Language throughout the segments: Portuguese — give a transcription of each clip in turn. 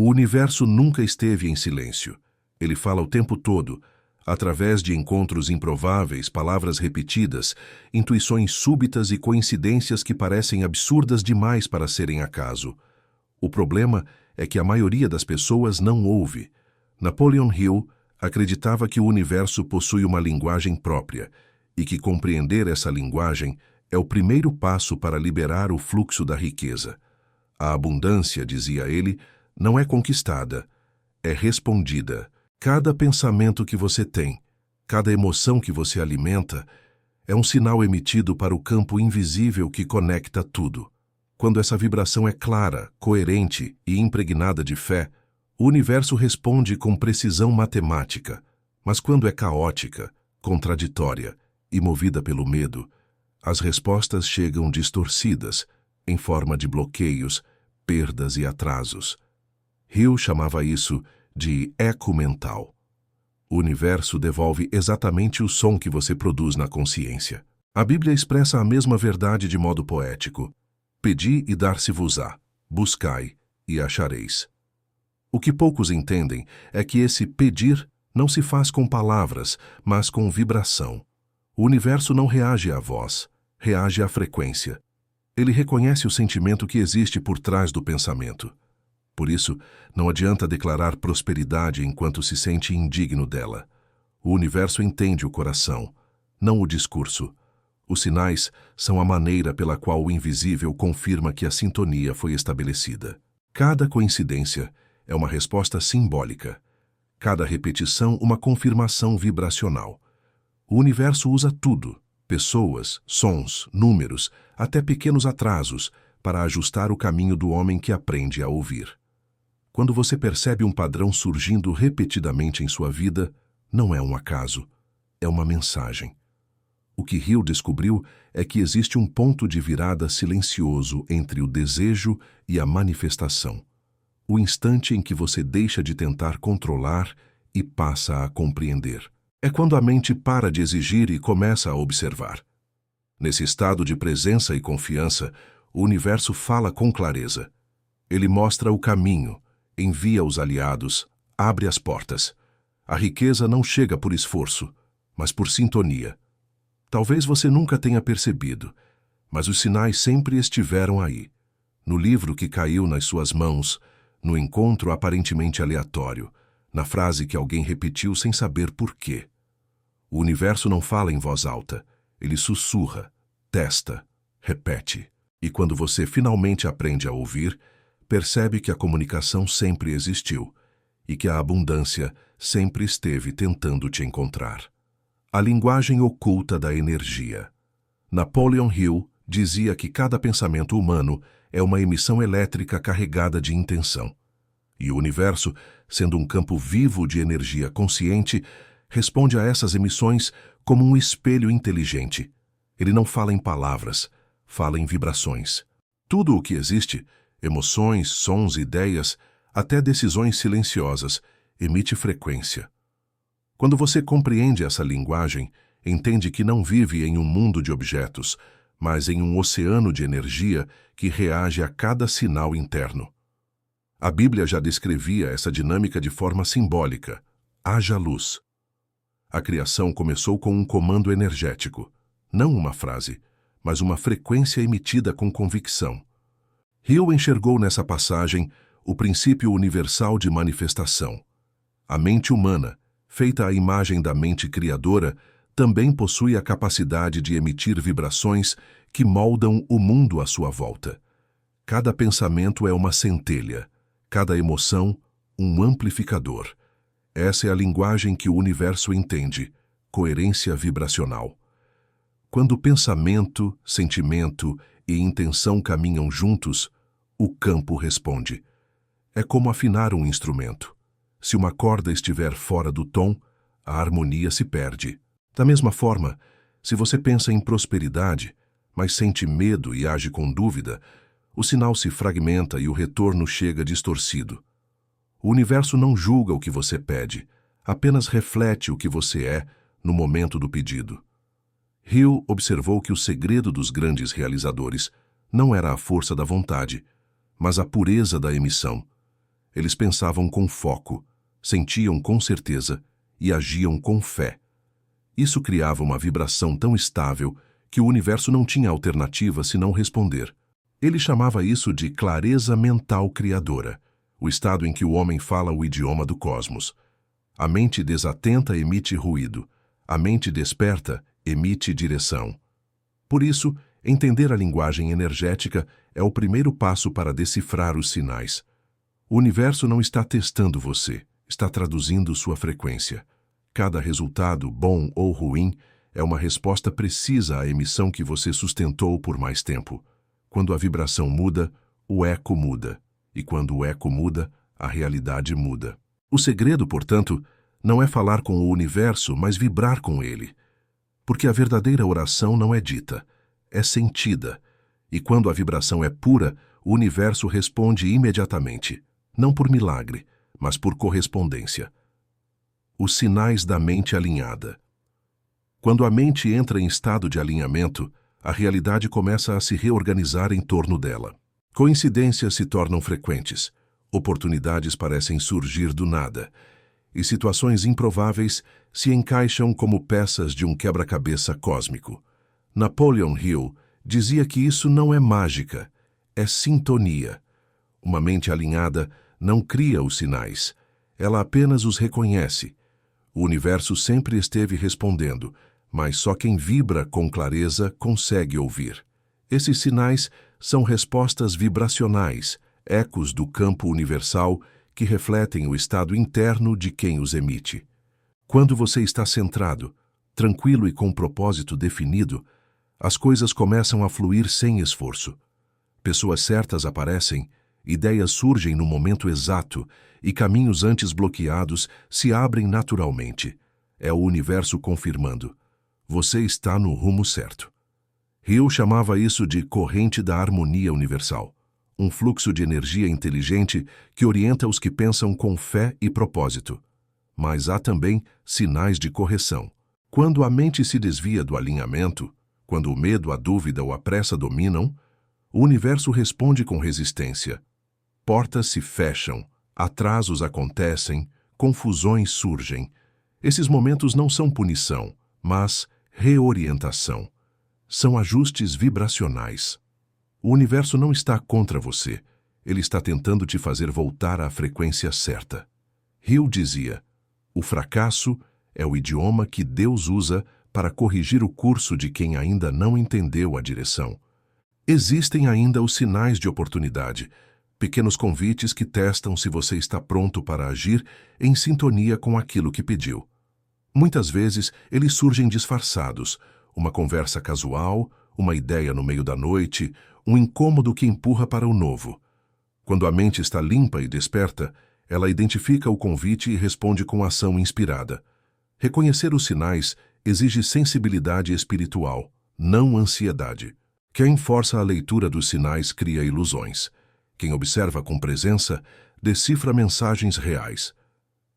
O universo nunca esteve em silêncio. Ele fala o tempo todo, através de encontros improváveis, palavras repetidas, intuições súbitas e coincidências que parecem absurdas demais para serem acaso. O problema é que a maioria das pessoas não ouve. Napoleon Hill acreditava que o universo possui uma linguagem própria e que compreender essa linguagem é o primeiro passo para liberar o fluxo da riqueza. A abundância, dizia ele, não é conquistada, é respondida. Cada pensamento que você tem, cada emoção que você alimenta, é um sinal emitido para o campo invisível que conecta tudo. Quando essa vibração é clara, coerente e impregnada de fé, o universo responde com precisão matemática. Mas quando é caótica, contraditória e movida pelo medo, as respostas chegam distorcidas, em forma de bloqueios, perdas e atrasos. Hill chamava isso de eco mental. O universo devolve exatamente o som que você produz na consciência. A Bíblia expressa a mesma verdade de modo poético. Pedi e dar-se-vos-á, buscai e achareis. O que poucos entendem é que esse pedir não se faz com palavras, mas com vibração. O universo não reage à voz, reage à frequência. Ele reconhece o sentimento que existe por trás do pensamento. Por isso, não adianta declarar prosperidade enquanto se sente indigno dela. O universo entende o coração, não o discurso. Os sinais são a maneira pela qual o invisível confirma que a sintonia foi estabelecida. Cada coincidência é uma resposta simbólica. Cada repetição, uma confirmação vibracional. O universo usa tudo, pessoas, sons, números, até pequenos atrasos, para ajustar o caminho do homem que aprende a ouvir. Quando você percebe um padrão surgindo repetidamente em sua vida, não é um acaso, é uma mensagem. O que Hill descobriu é que existe um ponto de virada silencioso entre o desejo e a manifestação. O instante em que você deixa de tentar controlar e passa a compreender. É quando a mente para de exigir e começa a observar. Nesse estado de presença e confiança, o universo fala com clareza. Ele mostra o caminho, envia os aliados, abre as portas. A riqueza não chega por esforço, mas por sintonia. Talvez você nunca tenha percebido, mas os sinais sempre estiveram aí. No livro que caiu nas suas mãos, no encontro aparentemente aleatório, na frase que alguém repetiu sem saber por quê. O universo não fala em voz alta, ele sussurra, testa, repete. E quando você finalmente aprende a ouvir, percebe que a comunicação sempre existiu e que a abundância sempre esteve tentando te encontrar. A linguagem oculta da energia. Napoleon Hill dizia que cada pensamento humano é uma emissão elétrica carregada de intenção. E o universo, sendo um campo vivo de energia consciente, responde a essas emissões como um espelho inteligente. Ele não fala em palavras, fala em vibrações. Tudo o que existe, emoções, sons, ideias, até decisões silenciosas, emite frequência. Quando você compreende essa linguagem, entende que não vive em um mundo de objetos, mas em um oceano de energia que reage a cada sinal interno. A Bíblia já descrevia essa dinâmica de forma simbólica. Haja luz. A criação começou com um comando energético, não uma frase, mas uma frequência emitida com convicção. Hill enxergou nessa passagem o princípio universal de manifestação. A mente humana, feita à imagem da mente criadora, também possui a capacidade de emitir vibrações que moldam o mundo à sua volta. Cada pensamento é uma centelha, cada emoção, um amplificador. Essa é a linguagem que o universo entende, coerência vibracional. Quando pensamento, sentimento e intenção caminham juntos, o campo responde. É como afinar um instrumento. Se uma corda estiver fora do tom, a harmonia se perde. Da mesma forma, se você pensa em prosperidade, mas sente medo e age com dúvida, o sinal se fragmenta e o retorno chega distorcido. O universo não julga o que você pede, apenas reflete o que você é no momento do pedido. Hill observou que o segredo dos grandes realizadores não era a força da vontade, mas a pureza da emissão. Eles pensavam com foco, sentiam com certeza e agiam com fé. Isso criava uma vibração tão estável que o universo não tinha alternativa senão responder. Ele chamava isso de clareza mental criadora, o estado em que o homem fala o idioma do cosmos. A mente desatenta emite ruído, a mente desperta emite direção. Por isso, entender a linguagem energética é o primeiro passo para decifrar os sinais. O universo não está testando você, está traduzindo sua frequência. Cada resultado, bom ou ruim, é uma resposta precisa à emissão que você sustentou por mais tempo. Quando a vibração muda, o eco muda. E quando o eco muda, a realidade muda. O segredo, portanto, não é falar com o universo, mas vibrar com ele. Porque a verdadeira oração não é dita, é sentida. E quando a vibração é pura, o universo responde imediatamente, não por milagre, mas por correspondência. Os sinais da mente alinhada. Quando a mente entra em estado de alinhamento, a realidade começa a se reorganizar em torno dela. Coincidências se tornam frequentes, oportunidades parecem surgir do nada, e situações improváveis se encaixam como peças de um quebra-cabeça cósmico. Napoleon Hill dizia que isso não é mágica, é sintonia. Uma mente alinhada não cria os sinais, ela apenas os reconhece. O universo sempre esteve respondendo, mas só quem vibra com clareza consegue ouvir. Esses sinais são respostas vibracionais, ecos do campo universal que refletem o estado interno de quem os emite. Quando você está centrado, tranquilo e com um propósito definido, as coisas começam a fluir sem esforço. Pessoas certas aparecem, ideias surgem no momento exato e caminhos antes bloqueados se abrem naturalmente. É o universo confirmando. Você está no rumo certo. Hill chamava isso de corrente da harmonia universal, um fluxo de energia inteligente que orienta os que pensam com fé e propósito. Mas há também sinais de correção. Quando a mente se desvia do alinhamento, quando o medo, a dúvida ou a pressa dominam, o universo responde com resistência. Portas se fecham, atrasos acontecem, confusões surgem. Esses momentos não são punição, mas reorientação. São ajustes vibracionais. O universo não está contra você. Ele está tentando te fazer voltar à frequência certa. Hill dizia, o fracasso é o idioma que Deus usa para corrigir o curso de quem ainda não entendeu a direção. Existem ainda os sinais de oportunidade, pequenos convites que testam se você está pronto para agir em sintonia com aquilo que pediu. Muitas vezes, eles surgem disfarçados, uma conversa casual, uma ideia no meio da noite, um incômodo que empurra para o novo. Quando a mente está limpa e desperta, ela identifica o convite e responde com ação inspirada. Reconhecer os sinais exige sensibilidade espiritual, não ansiedade. Quem força a leitura dos sinais cria ilusões. Quem observa com presença decifra mensagens reais.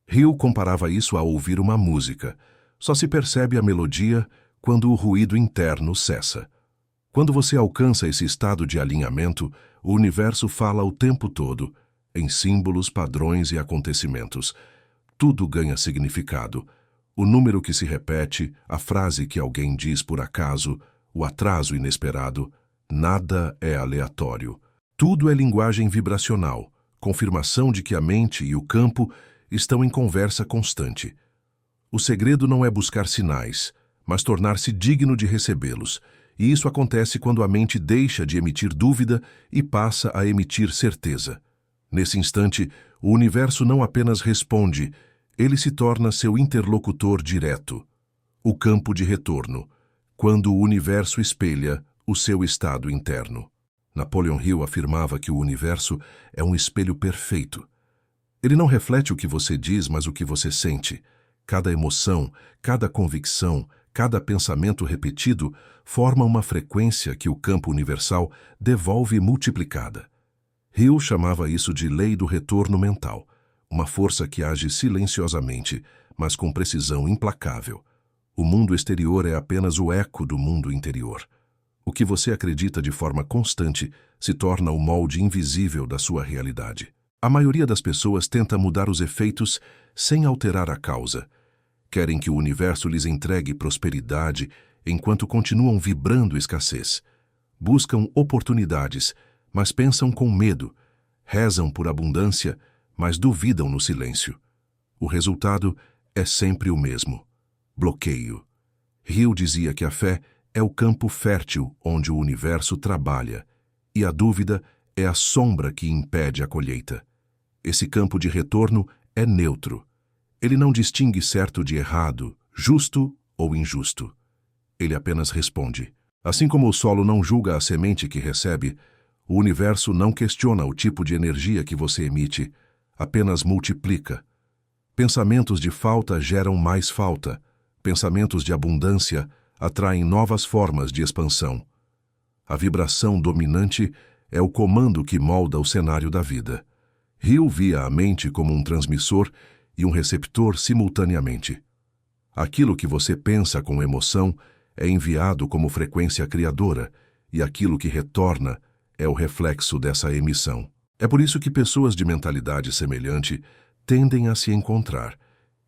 Hill comparava isso a ouvir uma música. Só se percebe a melodia quando o ruído interno cessa. Quando você alcança esse estado de alinhamento, o universo fala o tempo todo, em símbolos, padrões e acontecimentos. Tudo ganha significado. O número que se repete, a frase que alguém diz por acaso, o atraso inesperado, nada é aleatório. Tudo é linguagem vibracional, confirmação de que a mente e o campo estão em conversa constante. O segredo não é buscar sinais, mas tornar-se digno de recebê-los, e isso acontece quando a mente deixa de emitir dúvida e passa a emitir certeza. Nesse instante, o universo não apenas responde, ele se torna seu interlocutor direto. O campo de retorno, quando o universo espelha o seu estado interno. Napoleon Hill afirmava que o universo é um espelho perfeito. Ele não reflete o que você diz, mas o que você sente. Cada emoção, cada convicção, cada pensamento repetido forma uma frequência que o campo universal devolve multiplicada. Hill chamava isso de lei do retorno mental, uma força que age silenciosamente, mas com precisão implacável. O mundo exterior é apenas o eco do mundo interior. O que você acredita de forma constante se torna o molde invisível da sua realidade. A maioria das pessoas tenta mudar os efeitos sem alterar a causa. Querem que o universo lhes entregue prosperidade enquanto continuam vibrando escassez. Buscam oportunidades, mas pensam com medo. Rezam por abundância, mas duvidam no silêncio. O resultado é sempre o mesmo: bloqueio. Hill dizia que a fé é o campo fértil onde o universo trabalha, e a dúvida é a sombra que impede a colheita. Esse campo de retorno é neutro. Ele não distingue certo de errado, justo ou injusto. Ele apenas responde. Assim como o solo não julga a semente que recebe, o universo não questiona o tipo de energia que você emite, apenas multiplica. Pensamentos de falta geram mais falta. Pensamentos de abundância atraem novas formas de expansão. A vibração dominante é o comando que molda o cenário da vida. Hill via a mente como um transmissor e um receptor simultaneamente. Aquilo que você pensa com emoção é enviado como frequência criadora, e aquilo que retorna é o reflexo dessa emissão. É por isso que pessoas de mentalidade semelhante tendem a se encontrar,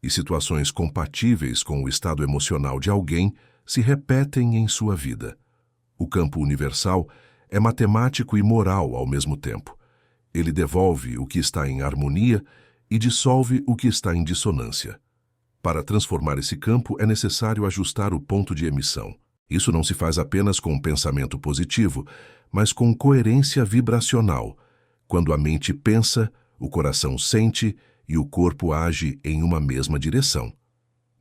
e situações compatíveis com o estado emocional de alguém se repetem em sua vida. O campo universal é matemático e moral ao mesmo tempo. Ele devolve o que está em harmonia e dissolve o que está em dissonância. Para transformar esse campo é necessário ajustar o ponto de emissão. Isso não se faz apenas com um pensamento positivo, mas com coerência vibracional. Quando a mente pensa, o coração sente e o corpo age em uma mesma direção.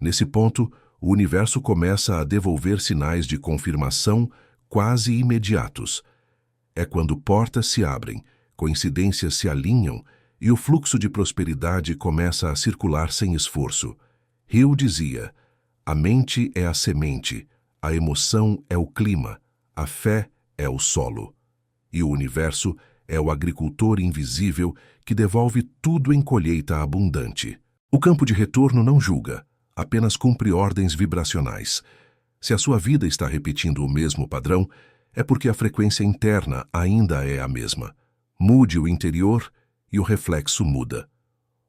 Nesse ponto, o universo começa a devolver sinais de confirmação quase imediatos. É quando portas se abrem, coincidências se alinham e o fluxo de prosperidade começa a circular sem esforço. Hill dizia: a mente é a semente, a emoção é o clima, a fé é o solo. E o universo é o agricultor invisível que devolve tudo em colheita abundante. O campo de retorno não julga, apenas cumpre ordens vibracionais. Se a sua vida está repetindo o mesmo padrão, é porque a frequência interna ainda é a mesma. Mude o interior e o reflexo muda.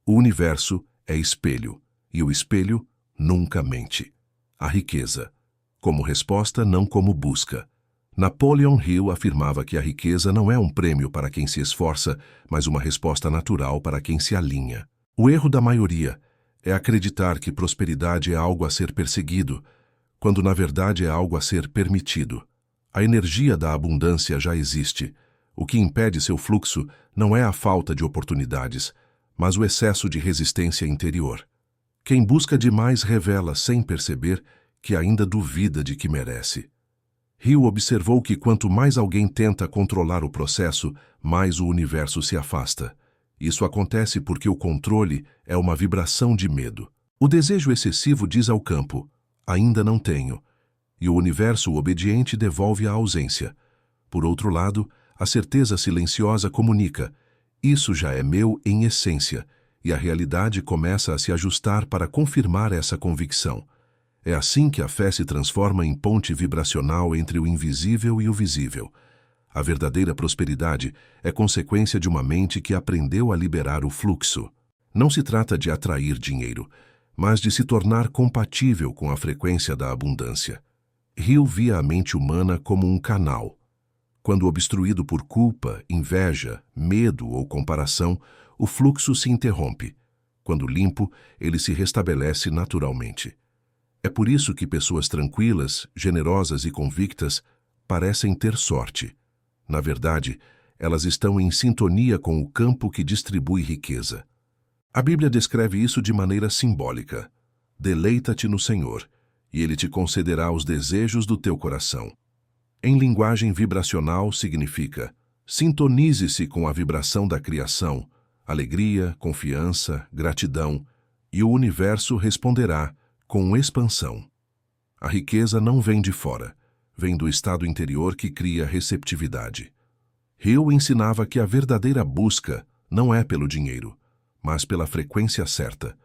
O universo é espelho, e o espelho nunca mente. A riqueza, como resposta, não como busca. Napoleon Hill afirmava que a riqueza não é um prêmio para quem se esforça, mas uma resposta natural para quem se alinha. O erro da maioria é acreditar que prosperidade é algo a ser perseguido, quando na verdade é algo a ser permitido. A energia da abundância já existe. O que impede seu fluxo não é a falta de oportunidades, mas o excesso de resistência interior. Quem busca demais revela, sem perceber, que ainda duvida de que merece. Hill observou que quanto mais alguém tenta controlar o processo, mais o universo se afasta. Isso acontece porque o controle é uma vibração de medo. O desejo excessivo diz ao campo: ainda não tenho, e o universo obediente devolve a ausência. Por outro lado, a certeza silenciosa comunica: isso já é meu em essência, e a realidade começa a se ajustar para confirmar essa convicção. É assim que a fé se transforma em ponte vibracional entre o invisível e o visível. A verdadeira prosperidade é consequência de uma mente que aprendeu a liberar o fluxo. Não se trata de atrair dinheiro, mas de se tornar compatível com a frequência da abundância. Hill via a mente humana como um canal. Quando obstruído por culpa, inveja, medo ou comparação, o fluxo se interrompe. Quando limpo, ele se restabelece naturalmente. É por isso que pessoas tranquilas, generosas e convictas parecem ter sorte. Na verdade, elas estão em sintonia com o campo que distribui riqueza. A Bíblia descreve isso de maneira simbólica. Deleita-te no Senhor, e Ele te concederá os desejos do teu coração. Em linguagem vibracional significa: sintonize-se com a vibração da criação, alegria, confiança, gratidão, e o universo responderá com expansão. A riqueza não vem de fora, vem do estado interior que cria receptividade. Hill ensinava que a verdadeira busca não é pelo dinheiro, mas pela frequência certa.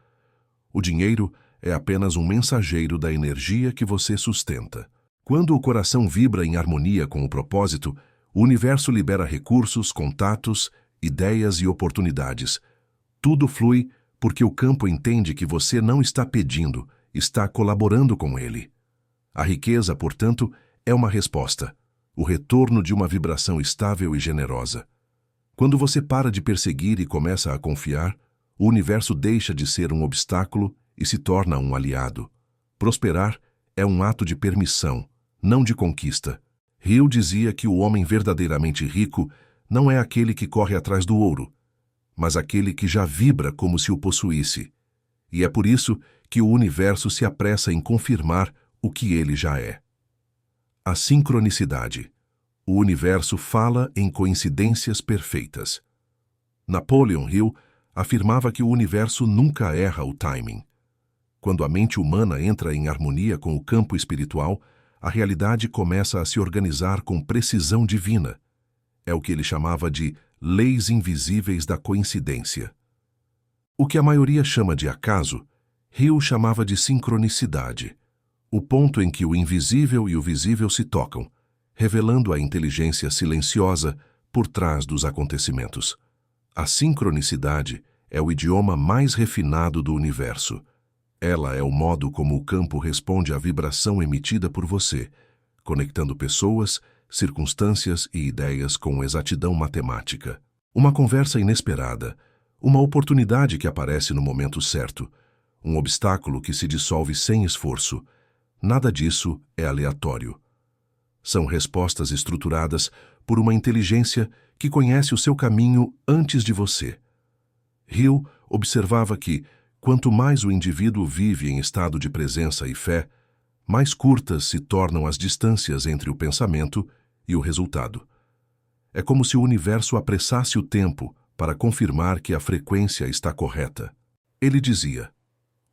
O dinheiro é apenas um mensageiro da energia que você sustenta. Quando o coração vibra em harmonia com o propósito, o universo libera recursos, contatos ideias e oportunidades. Tudo flui porque o campo entende que você não está pedindo, está colaborando com ele. A riqueza, portanto, é uma resposta, o retorno de uma vibração estável e generosa. Quando você para de perseguir e começa a confiar, o universo deixa de ser um obstáculo e se torna um aliado. Prosperar é um ato de permissão, não de conquista. Hill dizia que o homem verdadeiramente rico não é aquele que corre atrás do ouro, mas aquele que já vibra como se o possuísse. E é por isso que o universo se apressa em confirmar o que ele já é. A sincronicidade. O universo fala em coincidências perfeitas. Napoleon Hill afirmava que o universo nunca erra o timing. Quando a mente humana entra em harmonia com o campo espiritual, a realidade começa a se organizar com precisão divina. É o que ele chamava de leis invisíveis da coincidência. O que a maioria chama de acaso, Hill chamava de sincronicidade, o ponto em que o invisível e o visível se tocam, revelando a inteligência silenciosa por trás dos acontecimentos. A sincronicidade é o idioma mais refinado do universo. Ela é o modo como o campo responde à vibração emitida por você, conectando pessoas, circunstâncias e ideias com exatidão matemática. Uma conversa inesperada, uma oportunidade que aparece no momento certo, um obstáculo que se dissolve sem esforço. Nada disso é aleatório. São respostas estruturadas por uma inteligência que conhece o seu caminho antes de você. Hill observava que, quanto mais o indivíduo vive em estado de presença e fé, mais curtas se tornam as distâncias entre o pensamento e o resultado. É como se o universo apressasse o tempo para confirmar que a frequência está correta. Ele dizia: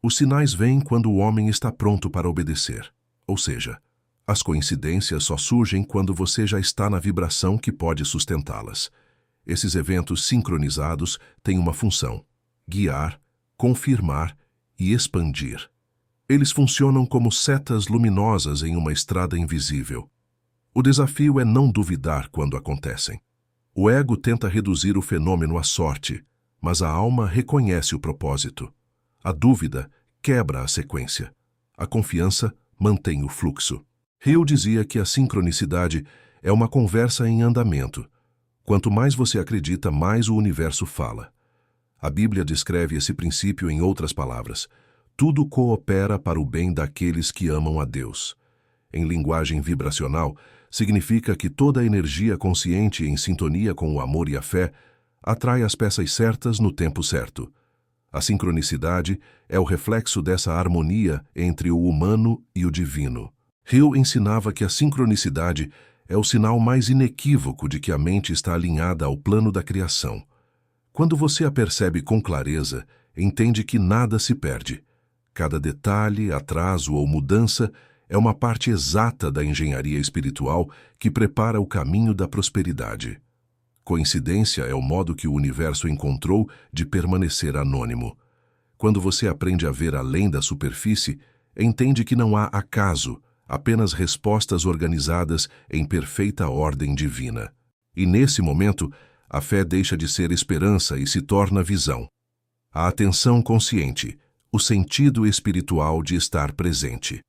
os sinais vêm quando o homem está pronto para obedecer. Ou seja, as coincidências só surgem quando você já está na vibração que pode sustentá-las. Esses eventos sincronizados têm uma função: guiar, confirmar e expandir. Eles funcionam como setas luminosas em uma estrada invisível. O desafio é não duvidar quando acontecem. O ego tenta reduzir o fenômeno à sorte, mas a alma reconhece o propósito. A dúvida quebra a sequência. A confiança mantém o fluxo. Hill dizia que a sincronicidade é uma conversa em andamento. Quanto mais você acredita, mais o universo fala. A Bíblia descreve esse princípio em outras palavras: tudo coopera para o bem daqueles que amam a Deus. Em linguagem vibracional, significa que toda energia consciente em sintonia com o amor e a fé atrai as peças certas no tempo certo. A sincronicidade é o reflexo dessa harmonia entre o humano e o divino. Hill ensinava que a sincronicidade é o sinal mais inequívoco de que a mente está alinhada ao plano da criação. Quando você a percebe com clareza, entende que nada se perde. Cada detalhe, atraso ou mudança é uma parte exata da engenharia espiritual que prepara o caminho da prosperidade. Coincidência é o modo que o universo encontrou de permanecer anônimo. Quando você aprende a ver além da superfície, entende que não há acaso, apenas respostas organizadas em perfeita ordem divina. E nesse momento, a fé deixa de ser esperança e se torna visão. A atenção consciente, o sentido espiritual de estar presente.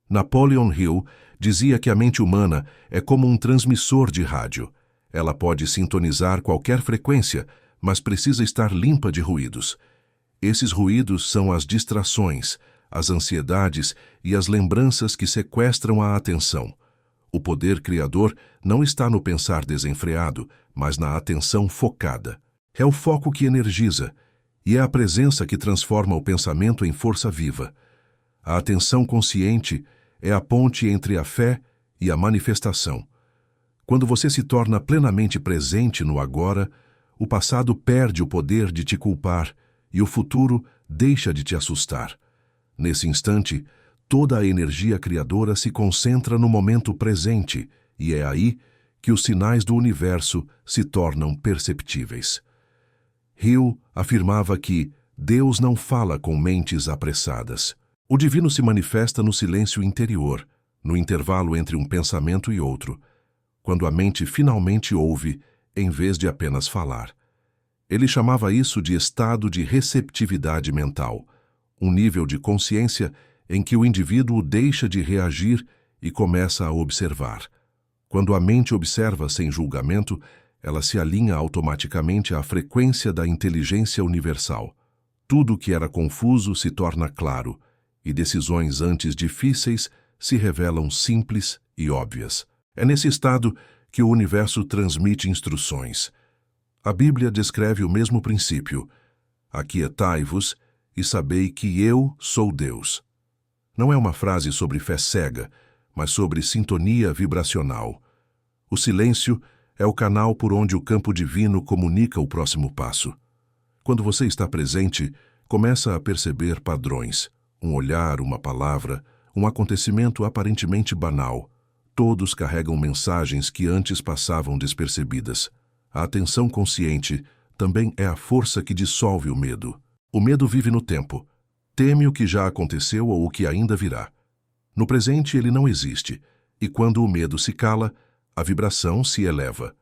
Napoleon Hill dizia que a mente humana é como um transmissor de rádio. Ela pode sintonizar qualquer frequência, mas precisa estar limpa de ruídos. Esses ruídos são as distrações, as ansiedades e as lembranças que sequestram a atenção. O poder criador não está no pensar desenfreado, mas na atenção focada. É o foco que energiza, e é a presença que transforma o pensamento em força viva. A atenção consciente é a ponte entre a fé e a manifestação. Quando você se torna plenamente presente no agora, o passado perde o poder de te culpar e o futuro deixa de te assustar. Nesse instante, toda a energia criadora se concentra no momento presente e é aí que os sinais do universo se tornam perceptíveis. Hill afirmava que Deus não fala com mentes apressadas. O divino se manifesta no silêncio interior, no intervalo entre um pensamento e outro. Quando a mente finalmente ouve, em vez de apenas falar. Ele chamava isso de estado de receptividade mental, um nível de consciência em que o indivíduo deixa de reagir e começa a observar. Quando a mente observa sem julgamento, ela se alinha automaticamente à frequência da inteligência universal. Tudo que era confuso se torna claro, e decisões antes difíceis se revelam simples e óbvias. É nesse estado que o universo transmite instruções. A Bíblia descreve o mesmo princípio. Aquietai-vos e sabei que eu sou Deus. Não é uma frase sobre fé cega, mas sobre sintonia vibracional. O silêncio é o canal por onde o campo divino comunica o próximo passo. Quando você está presente, começa a perceber padrões. Um olhar, uma palavra, um acontecimento aparentemente banal. Todos carregam mensagens que antes passavam despercebidas. A atenção consciente também é a força que dissolve o medo. O medo vive no tempo. Teme o que já aconteceu ou o que ainda virá. No presente ele não existe, e quando o medo se cala, a vibração se eleva.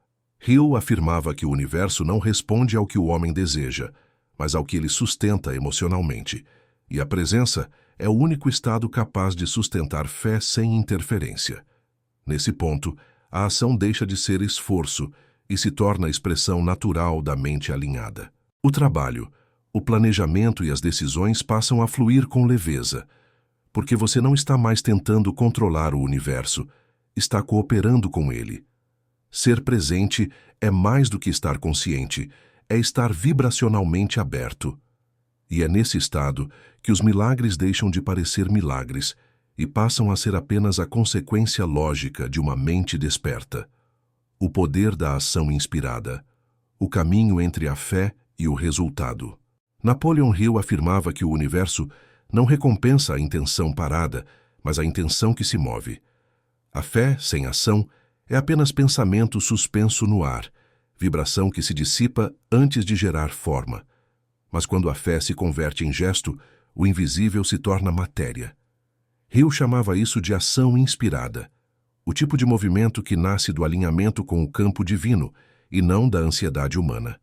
Hill afirmava que o universo não responde ao que o homem deseja, mas ao que ele sustenta emocionalmente, e a presença é o único estado capaz de sustentar fé sem interferência. Nesse ponto, a ação deixa de ser esforço e se torna a expressão natural da mente alinhada. O trabalho, o planejamento e as decisões passam a fluir com leveza, porque você não está mais tentando controlar o universo, está cooperando com ele. Ser presente é mais do que estar consciente, é estar vibracionalmente aberto. E é nesse estado que os milagres deixam de parecer milagres e passam a ser apenas a consequência lógica de uma mente desperta. O poder da ação inspirada, o caminho entre a fé e o resultado. Napoleon Hill afirmava que o universo não recompensa a intenção parada, mas a intenção que se move. A fé, sem ação, é apenas pensamento suspenso no ar, vibração que se dissipa antes de gerar forma. Mas quando a fé se converte em gesto, o invisível se torna matéria. Hill chamava isso de ação inspirada, o tipo de movimento que nasce do alinhamento com o campo divino e não da ansiedade humana.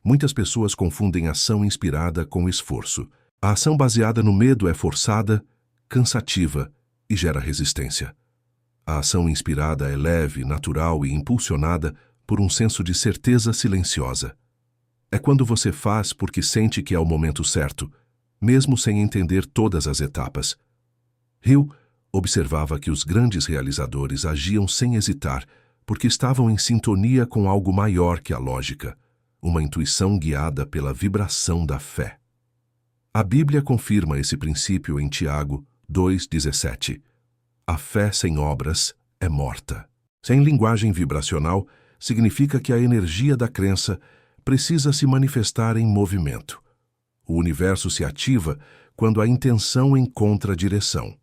Muitas pessoas confundem ação inspirada com esforço. A ação baseada no medo é forçada, cansativa e gera resistência. A ação inspirada é leve, natural e impulsionada por um senso de certeza silenciosa. É quando você faz porque sente que é o momento certo, mesmo sem entender todas as etapas. Hill observava que os grandes realizadores agiam sem hesitar porque estavam em sintonia com algo maior que a lógica, uma intuição guiada pela vibração da fé. A Bíblia confirma esse princípio em Tiago 2,17. A fé sem obras é morta. Sem linguagem vibracional, significa que a energia da crença precisa se manifestar em movimento. O universo se ativa quando a intenção encontra direção.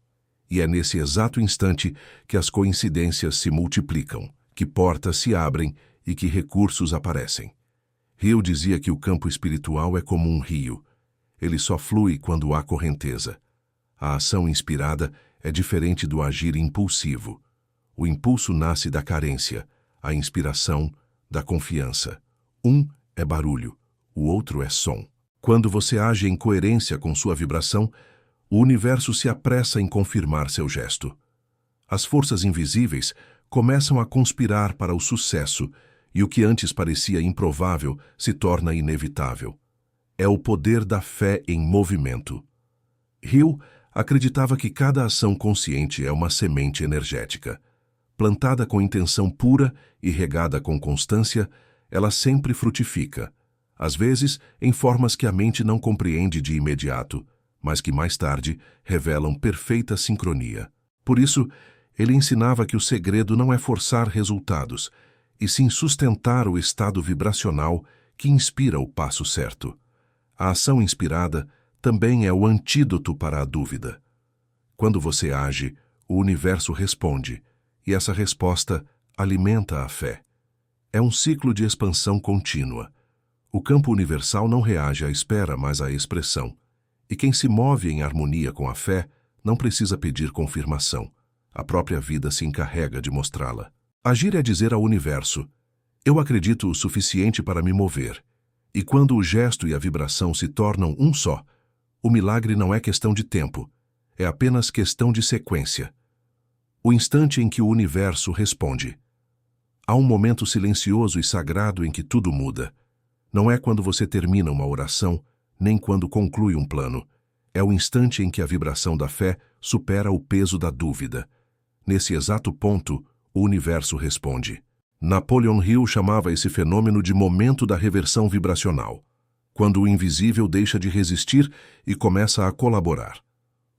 E é nesse exato instante que as coincidências se multiplicam, que portas se abrem e que recursos aparecem. Hill dizia que o campo espiritual é como um rio. Ele só flui quando há correnteza. A ação inspirada é diferente do agir impulsivo. O impulso nasce da carência, a inspiração da confiança. Um é barulho, o outro é som. Quando você age em coerência com sua vibração, o universo se apressa em confirmar seu gesto. As forças invisíveis começam a conspirar para o sucesso e o que antes parecia improvável se torna inevitável. É o poder da fé em movimento. Hill acreditava que cada ação consciente é uma semente energética. Plantada com intenção pura e regada com constância, ela sempre frutifica, às vezes em formas que a mente não compreende de imediato, mas que mais tarde revelam perfeita sincronia. Por isso, ele ensinava que o segredo não é forçar resultados, e sim sustentar o estado vibracional que inspira o passo certo. A ação inspirada também é o antídoto para a dúvida. Quando você age, o universo responde, e essa resposta alimenta a fé. É um ciclo de expansão contínua. O campo universal não reage à espera, mas à expressão. E quem se move em harmonia com a fé não precisa pedir confirmação. A própria vida se encarrega de mostrá-la. Agir é dizer ao universo: Eu acredito o suficiente para me mover. E quando o gesto e a vibração se tornam um só, o milagre não é questão de tempo, é apenas questão de sequência. O instante em que o universo responde. Há um momento silencioso e sagrado em que tudo muda. Não é quando você termina uma oração, nem quando conclui um plano. É o instante em que a vibração da fé supera o peso da dúvida. Nesse exato ponto, o universo responde. Napoleon Hill chamava esse fenômeno de momento da reversão vibracional, quando o invisível deixa de resistir e começa a colaborar.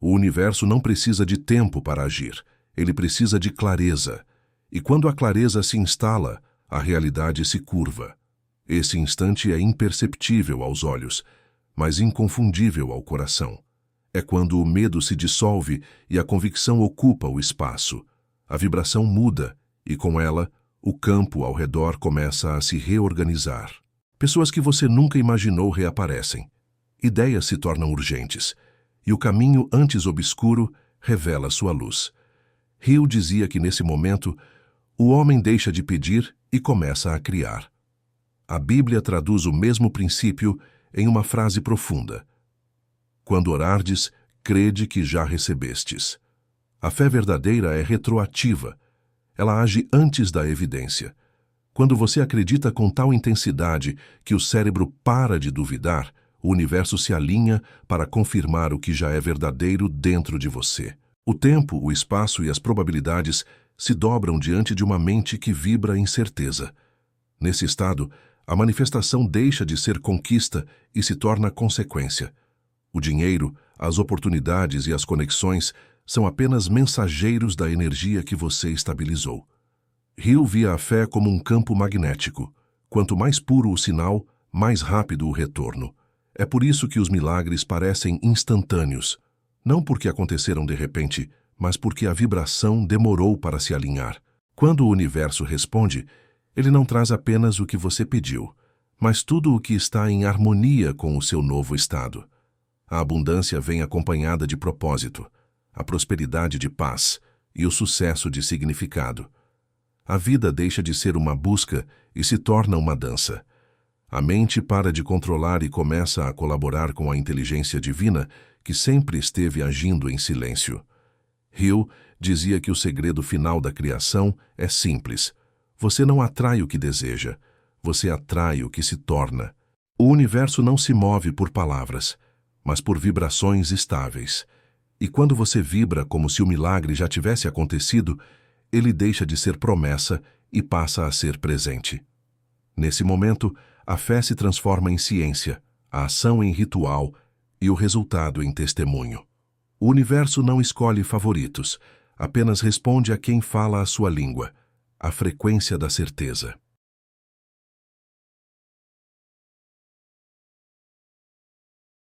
O universo não precisa de tempo para agir, ele precisa de clareza. E quando a clareza se instala, a realidade se curva. Esse instante é imperceptível aos olhos, mas inconfundível ao coração. É quando o medo se dissolve e a convicção ocupa o espaço. A vibração muda e, com ela, o campo ao redor começa a se reorganizar. Pessoas que você nunca imaginou reaparecem. Ideias se tornam urgentes, e o caminho antes obscuro revela sua luz. Hill dizia que, nesse momento, o homem deixa de pedir e começa a criar. A Bíblia traduz o mesmo princípio em uma frase profunda. Quando orardes, crede que já recebestes. A fé verdadeira é retroativa. Ela age antes da evidência. Quando você acredita com tal intensidade que o cérebro para de duvidar, o universo se alinha para confirmar o que já é verdadeiro dentro de você. O tempo, o espaço e as probabilidades se dobram diante de uma mente que vibra em certeza. Nesse estado, a manifestação deixa de ser conquista e se torna consequência. O dinheiro, as oportunidades e as conexões são apenas mensageiros da energia que você estabilizou. Hill via a fé como um campo magnético. Quanto mais puro o sinal, mais rápido o retorno. É por isso que os milagres parecem instantâneos, não porque aconteceram de repente, mas porque a vibração demorou para se alinhar. Quando o universo responde, ele não traz apenas o que você pediu, mas tudo o que está em harmonia com o seu novo estado. A abundância vem acompanhada de propósito, a prosperidade de paz e o sucesso de significado. A vida deixa de ser uma busca e se torna uma dança. A mente para de controlar e começa a colaborar com a inteligência divina que sempre esteve agindo em silêncio. Hill dizia que o segredo final da criação é simples. Você não atrai o que deseja, você atrai o que se torna. O universo não se move por palavras, mas por vibrações estáveis. E quando você vibra como se o milagre já tivesse acontecido, ele deixa de ser promessa e passa a ser presente. Nesse momento, a fé se transforma em ciência, a ação em ritual e o resultado em testemunho. O universo não escolhe favoritos, apenas responde a quem fala a sua língua, a frequência da certeza.